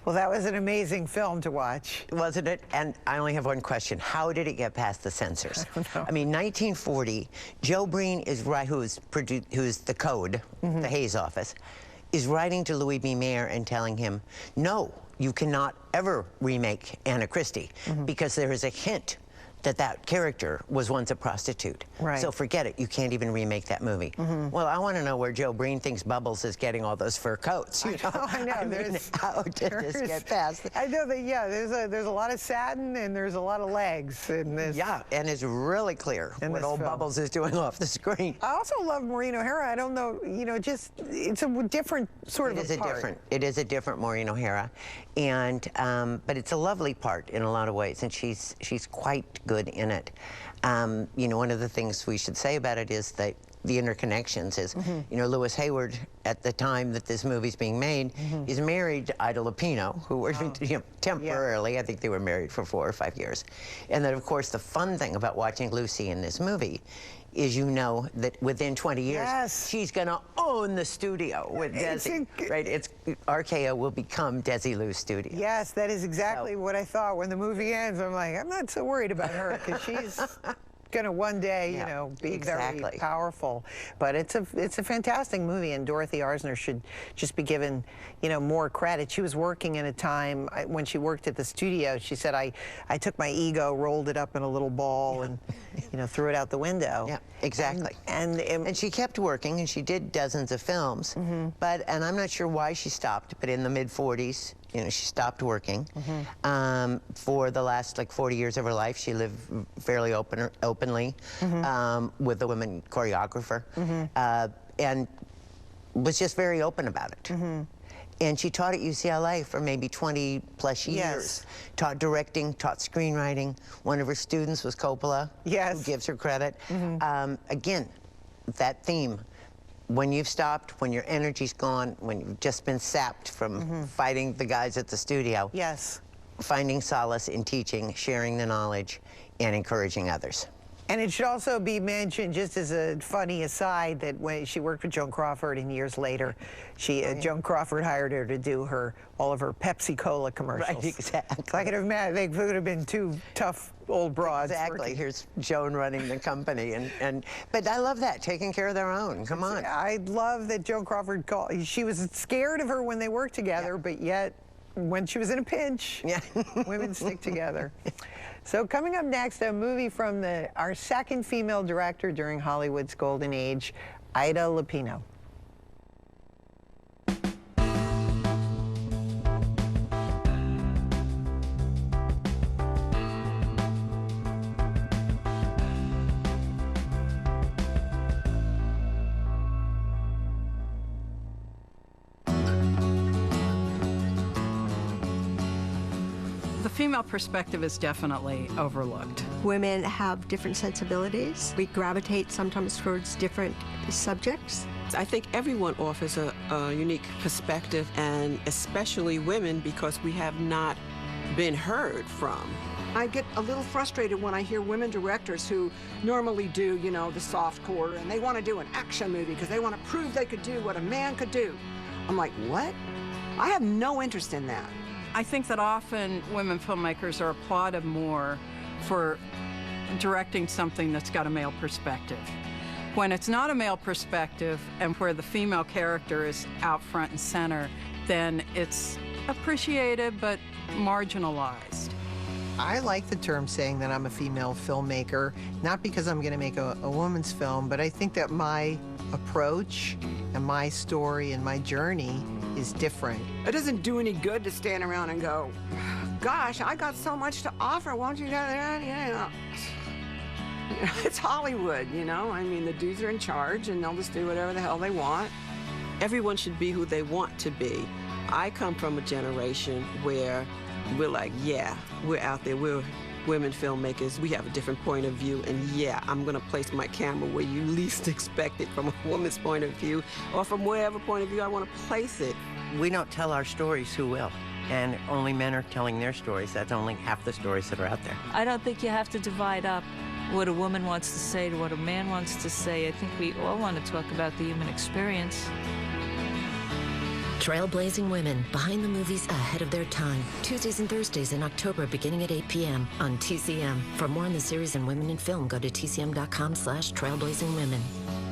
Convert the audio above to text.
Well, that was an amazing film to watch. Wasn't it? And I only have one question. How did it get past the censors? I don't know. I mean, 1940, Joe Breen is right, who's the Code, the Hayes office, is writing to Louis B. Mayer and telling him, no, you cannot ever remake Anna Christie because there is a hint that that character was once a prostitute. Right. So forget it. You can't even remake that movie. Well, I want to know where Joe Breen thinks Bubbles is getting all those fur coats. You know? I know. I mean, how did this get past? I know that. Yeah, there's a lot of satin and there's a lot of legs in this. Yeah, and it's really clear what old film. Bubbles is doing off the screen. I also love Maureen O'Hara. I don't know, you know, just it's a different sort of a part. It is a different Maureen O'Hara, and but it's a lovely part in a lot of ways, and she's quite good in it. You know, one of the things we should say about it is that the interconnections is, you know, Lewis Hayward, at the time that this movie's being made, is married to Ida Lupino, who were you know, temporarily, I think they were married for 4 or 5 years. And then, of course, the fun thing about watching Lucy in this movie is you know that within 20 years, she's going to own the studio with Desi, right? RKO will become Desilu's studio. Yes, that is exactly what I thought. When the movie ends, I'm like, I'm not so worried about her, because she's going to one day, you know, be very powerful. But it's a fantastic movie, and Dorothy Arzner should just be given, you know, more credit. She was working in a time when she worked at the studio. She said, I took my ego, rolled it up in a little ball, and you know, threw it out the window. Yeah, exactly. And she kept working, and she did dozens of films. But and I'm not sure why she stopped. But in the mid-40s, you know, she stopped working. For the last like 40 years of her life, she lived fairly openly with a woman choreographer, and was just very open about it. And she taught at UCLA for maybe 20 plus years. Taught directing, taught screenwriting. One of her students was Coppola, who gives her credit. Again, that theme. When you've stopped, when your energy's gone, when you've just been sapped from fighting the guys at the studio, finding solace in teaching, sharing the knowledge, and encouraging others. And it should also be mentioned, just as a funny aside, that when she worked with Joan Crawford, and years later, Joan Crawford hired her to do all of her Pepsi Cola commercials. Right, exactly. I could imagine they would have been two tough old broads. Exactly. Here's Joan running the company, but I love that, taking care of their own. Come on. I love that Joan Crawford she was scared of her when they worked together, but yet when she was in a pinch, women stick together. So coming up next, a movie from our second female director during Hollywood's golden age, Ida Lupino. The female perspective is definitely overlooked. Women have different sensibilities. We gravitate sometimes towards different subjects. I think everyone offers a unique perspective, and especially women, because we have not been heard from. I get a little frustrated when I hear women directors who normally do, you know, the soft core, and they want to do an action movie because they want to prove they could do what a man could do. I'm like, what? I have no interest in that. I think that often women filmmakers are applauded more for directing something that's got a male perspective. When it's not a male perspective and where the female character is out front and center, then it's appreciated but marginalized. I like the term saying that I'm a female filmmaker, not because I'm going to make a woman's film, but I think that my approach and my story and my journey is different. It doesn't do any good to stand around and go, gosh, I got so much to offer, won't you do that? Yeah. It's Hollywood, you know? I mean, the dudes are in charge, and they'll just do whatever the hell they want. Everyone should be who they want to be. I come from a generation where we're like, yeah, we're out there, we're women filmmakers, we have a different point of view, and yeah, I'm gonna place my camera where you least expect it, from a woman's point of view, or from whatever point of view I wanna place it. We don't tell our stories, who will? And only men are telling their stories. That's only half the stories that are out there. I don't think you have to divide up what a woman wants to say to what a man wants to say. I think we all want to talk about the human experience. Trailblazing Women, behind the movies ahead of their time. Tuesdays and Thursdays in October, beginning at 8 p.m. on TCM. For more on the series and women in film, go to tcm.com/trailblazingwomen.